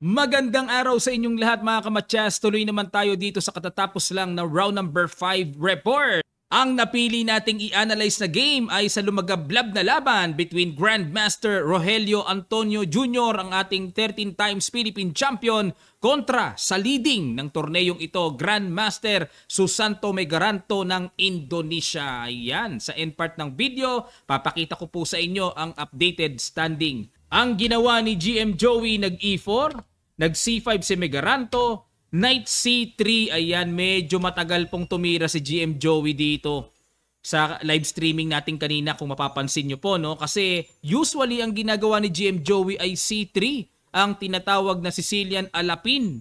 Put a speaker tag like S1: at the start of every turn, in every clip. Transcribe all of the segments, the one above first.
S1: Magandang araw sa inyong lahat mga kamatyas. Tuloy naman tayo dito sa katatapos lang na round number 5 report. Ang napili nating i-analyze na game ay sa lumagablab na laban between Grandmaster Rogelio Antonio Jr., ang ating 13 times Philippine Champion, kontra sa leading ng torneyong ito, Grandmaster Susanto Megaranto ng Indonesia. Ayan, sa end part ng video, papakita ko po sa inyo ang updated standing. Ang ginawa ni GM Joey, nag-E4, nag-C5 si Megaranto, Knight C3, ayan, medyo matagal pong tumira si GM Joey dito sa live streaming natin kanina kung mapapansin nyo po, no? Kasi usually ang ginagawa ni GM Joey ay C3, ang tinatawag na Sicilian alapin.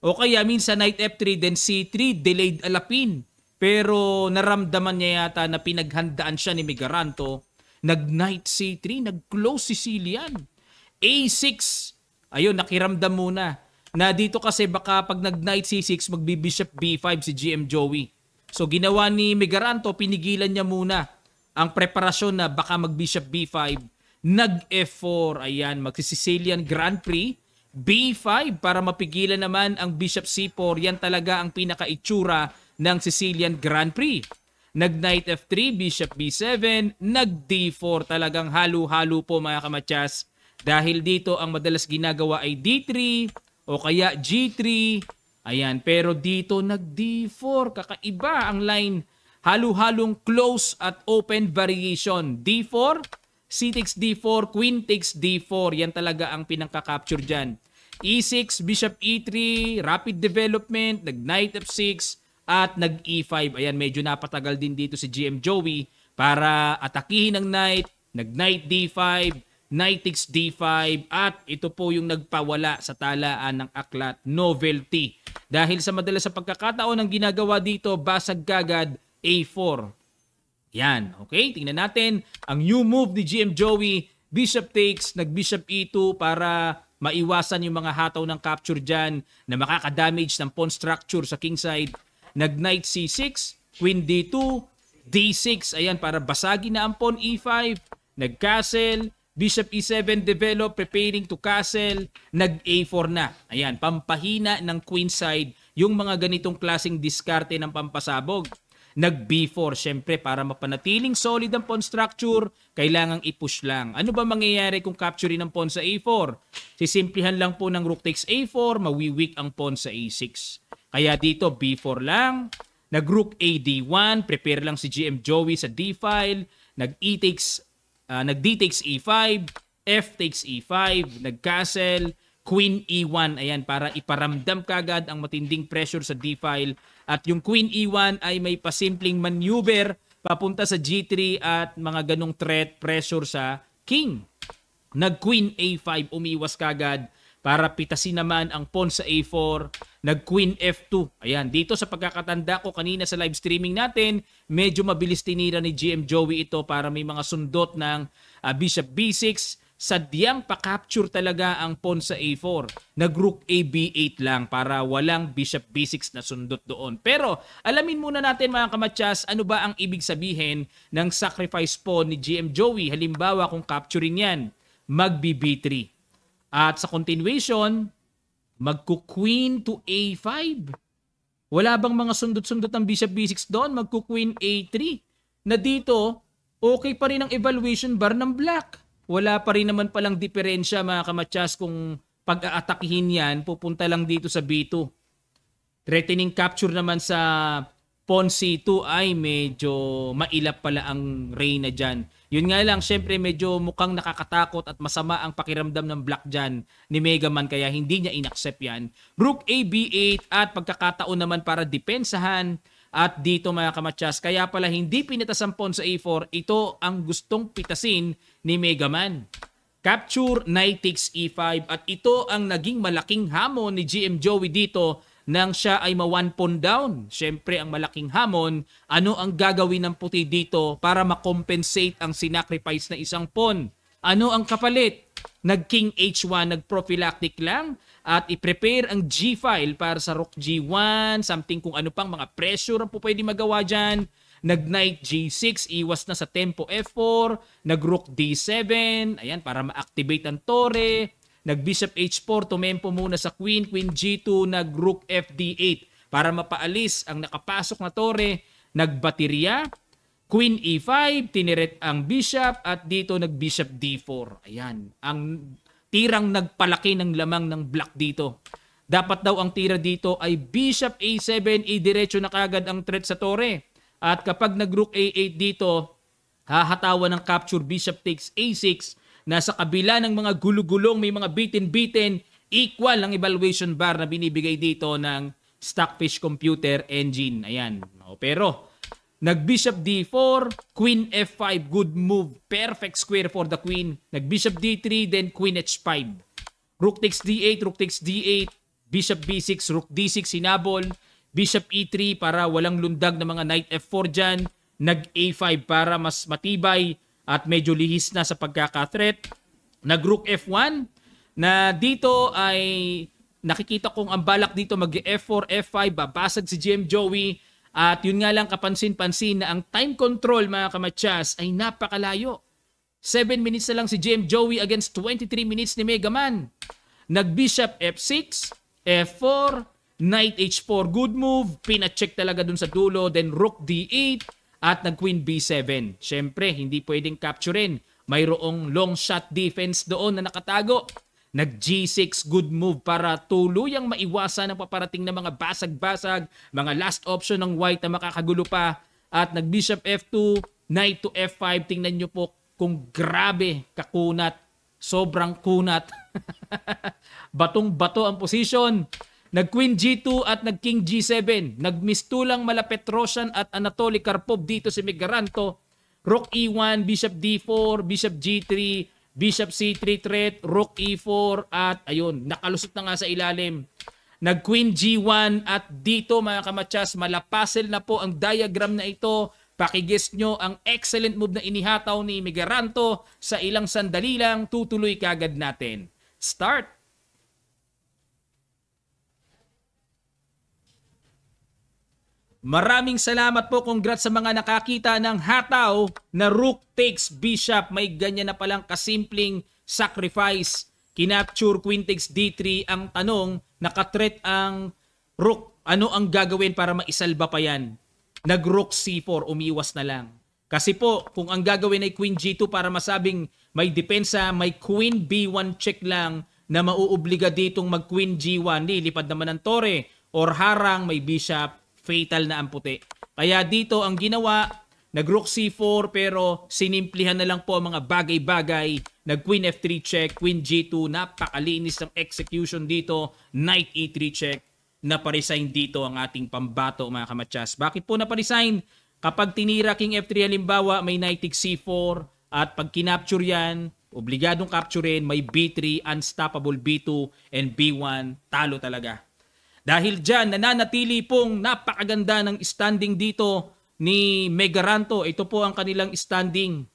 S1: O kaya minsan Knight F3, then C3, delayed alapin. Pero naramdaman niya yata na pinaghandaan siya ni Megaranto. Nag-Knight C3, nag-close Sicilian. A6, ayun, nakiramdam muna na dito kasi baka pag nag-Knight C6, magbi-Bishop B5 si GM Joey. So ginawa ni Megaranto, pinigilan niya muna ang preparasyon na baka mag-Bishop B5. Nag-F4, ayan, magsi-Sicilian Grand Prix. B5 para mapigilan naman ang Bishop C4. Yan talaga ang pinaka-itsura ng Sicilian Grand Prix. Nag-Knight F3, Bishop B7, nag-D4. Talagang halo-halo po mga kamatyas. Dahil dito ang madalas ginagawa ay D3, o kaya G3, ayan, pero dito nag-D4, kakaiba ang line, halo-halong close at open variation. D4, C takes D4, Queen takes D4, yan talaga ang pinangka-capture dyan. E6, Bishop E3, rapid development, nag-Knight F6, at nag-E5, ayan, medyo napatagal din dito si GM Joey para atakihin ng Knight, nag-Knight D5, Knight takes D5, at ito po yung nagpawala sa talaan ng aklat, novelty. Dahil sa madalas sa pagkakataon ng ginagawa dito, basag kagad A4. Yan, okay? Tingnan natin ang new move ni GM Joey. Bishop takes, nag-Bishop E2 para maiwasan yung mga hataw ng capture dyan na makakadamage ng pawn structure sa kingside. Nag-Knight C6, Queen D2, D6, ayan, para basagin na ang pawn E5. Nag-Castle, Bishop E7 develop, preparing to castle, nag-A4 na. Ayan, pampahina ng queen side yung mga ganitong klaseng diskarte ng pampasabog. Nag-B4, syempre para mapanatiling solid ang pawn structure, kailangang i-push lang. Ano ba mangyayari kung capturein ng pawn sa A4? Sisimplihan lang po ng rook takes A4, mawiweak ang pawn sa A6. Kaya dito B4 lang, nag-rook AD1, prepare lang si GM Joey sa D-file, nag-E takes nag-D takes E5, F takes E5, nag-castle, Queen E1. Ayan, para iparamdam kagad ang matinding pressure sa D-file. At yung Queen E1 ay may pasimpleng maneuver papunta sa G3 at mga ganong threat pressure sa King. Nag-Queen A5, umiwas kagad para pitasin naman ang pawn sa A4, nag-Queen F2. Ayan, dito sa pagkakatanda ko kanina sa live streaming natin, medyo mabilis tinira ni GM Joey ito para may mga sundot ng Bishop B6. Sadyang pa-capture talaga ang pawn sa A4. Nag-Rook AB8 lang para walang Bishop B6 na sundot doon. Pero alamin muna natin mga kamatyas, ano ba ang ibig sabihin ng sacrifice pawn ni GM Joey? Halimbawa kung capturing yan, mag-B3. At sa continuation, magku-Queen to A5. Wala bang mga sundot-sundot ng Bishop B6 doon? Magku-Queen A3. Na dito, okay pa rin ang evaluation bar ng black. Wala pa rin naman palang diferensya mga kamatyas kung pag-aatakihin yan, pupunta lang dito sa B2. Threatening capture naman sa pawn C2 ay medyo mailap pala ang reyna dyan. Yun nga lang, syempre medyo mukhang nakakatakot at masama ang pakiramdam ng black dyan ni Mega Man kaya hindi niya inaccept yan. Rook AB8 at pagkakataon naman para depensahan. At dito mga kamatyas, kaya pala hindi pinitas ang pawn sa A4, ito ang gustong pitasin ni Mega Man. Capture, Knight takes E5 at ito ang naging malaking hamon ni GM Joey dito nang siya ay ma-1 pawn down. Siyempre ang malaking hamon, ano ang gagawin ng puti dito para makompensate ang sinacrifice na isang pawn? Ano ang kapalit? Nag-King H1, nag-prophylactic lang at i-prepare ang G-file para sa Rook G1, something kung ano pang mga pressure ang po pwede magawa dyan. Nag-Knight G6, iwas na sa tempo F4, nag-Rook D7, ayan, para ma-activate ang Torre. Nag-bishop h4, tumempo muna sa queen, queen g2, nag-rook fd8 para mapaalis ang nakapasok na tore. Nagbaterya, queen e5, tiniret ang bishop at dito nag-bishop d4. Ayan, ang tirang nagpalaki ng lamang ng black dito. Dapat daw ang tira dito ay bishop a7, diretso na kagad ang threat sa tore. At kapag nag-rook a8 dito, hahatawan ng capture, bishop takes a6, nasa kabila ng mga gulugulong, may mga bitin-bitin, equal ang evaluation bar na binibigay dito ng Stockfish Computer Engine. Ayan. Pero, nag-bishop d4, queen f5, good move, perfect square for the queen. Nag-bishop d3, then queen h5. Rook takes d8, rook takes d8, bishop b6, rook d6, hinabol. Bishop e3 para walang lundag na mga knight f4 dyan. Nag-a5 para mas matibay at medyo lihis na sa pagkaka-threat. Nag-rook f1 na dito ay nakikita kong ang balak dito mag-f4, f5, babasag si GM Joey. At yun nga lang kapansin-pansin na ang time control mga kamatsas ay napakalayo. 7 minutes na lang si GM Joey against 23 minutes ni Mega Man. Nag-bishop f6, f4, knight h4, good move, pina-check talaga dun sa dulo, then rook d8 at nag-queen b7. Syempre, hindi pwedeng capturein. Mayroong long shot defense doon na nakatago. Nag-g6, good move para tuluyang maiwasan ang paparating na mga basag-basag, mga last option ng white na makakagulo pa. At nag-bishop f2, knight to f5. Tingnan nyo po kung grabe kakunat. Sobrang kunat. Batong-bato ang position. Nag-queen g2 at nag-king g7. Nagmistulang Mala Petrosian at Anatoly Karpov dito si Megaranto. Rook e1, bishop d4, bishop g3, bishop c3 threat, rook e4 at ayun, nakalusot na nga sa ilalim. Nag-queen g1 at dito mga kamatsas, malapasel na po ang diagram na ito. Pakiguess nyo ang excellent move na inihataw ni Megaranto. Sa ilang sandali lang, tutuloy kagad natin. Start! Maraming salamat po. Congrats sa mga nakakita ng hataw na rook takes bishop. May ganyan na palang kasimpleng sacrifice. Kinapture queen takes d3. Ang tanong, nakatreat ang rook. Ano ang gagawin para maisalba pa yan? Nag-rook c4, umiwas na lang. Kasi po, kung ang gagawin ay queen g2 para masabing may depensa, may queen b1 check lang na mauobliga ditong mag-queen g1. Lilipad naman ng tore or harang, may bishop. Fatal na ang puti. Kaya dito ang ginawa, nag-rook c4 pero sinimplihan na lang po ang mga bagay-bagay. Nag-queen f3 check, queen g2, napakalinis ng execution dito. Knight e3 check, naparesign dito ang ating pambato mga kamatsas. Bakit po naparesign? Kapag tinira king f3 halimbawa, may knight takes c4 at pag kinapture yan, obligadong capturein, may b3, unstoppable b2 and b1, talo talaga. Dahil dyan, nananatili pong napakaganda ng standing dito ni Megaranto. Ito po ang kanilang standing.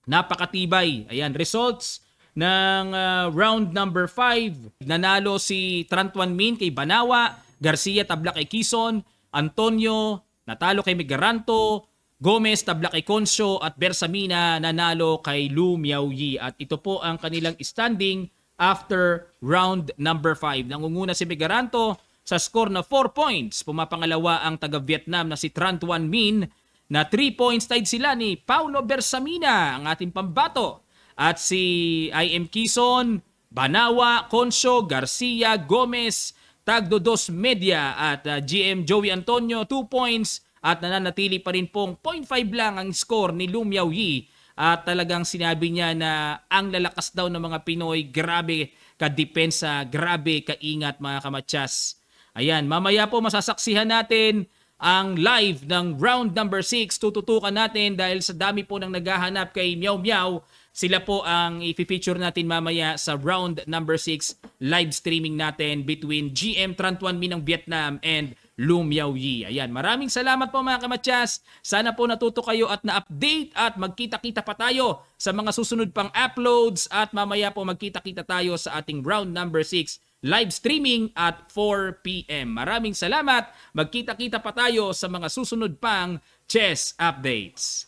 S1: Napakatibay. Ayan, results ng round number 5. Nanalo si Trantwan Min kay Banawa, Garcia tabla kay Quezon, Antonio natalo kay Megaranto, Gomez tabla kay Consio at Bersamina nanalo kay Lu Miaoyi. At ito po ang kanilang standing after round number 5. Nangunguna si Megaranto sa score na 4 points. Pumapangalawa ang taga-Vietnam na si Trantwan Min na 3 points. Tied sila ni Paulo Bersamina, ang ating pambato. At si IM Quezon, Banawa, Consio, Garcia, Gomez, Tagdo Dos Media at GM Joey Antonio 2 points. At nananatili pa rin pong 0.5 lang ang score ni Lu Miaoyi. At talagang sinabi niya na ang lalakas daw ng mga Pinoy, grabe ka-depensa, grabe ka-ingat mga kamatsas. Ayan, mamaya po masasaksihan natin ang live ng round number 6. Tututukan natin dahil sa dami po ng naghahanap kay Meow Meow. Sila po ang i-feature natin mamaya sa round number 6 live streaming natin between GM Trantwan Min ng Vietnam and Lu Miaoyi. Ayan, maraming salamat po mga kamatsas. Sana po natuto kayo at na-update at magkita-kita pa tayo sa mga susunod pang uploads at mamaya po magkita-kita tayo sa ating round number 6 live streaming at 4 p.m. Maraming salamat. Magkita-kita pa tayo sa mga susunod pang chess updates.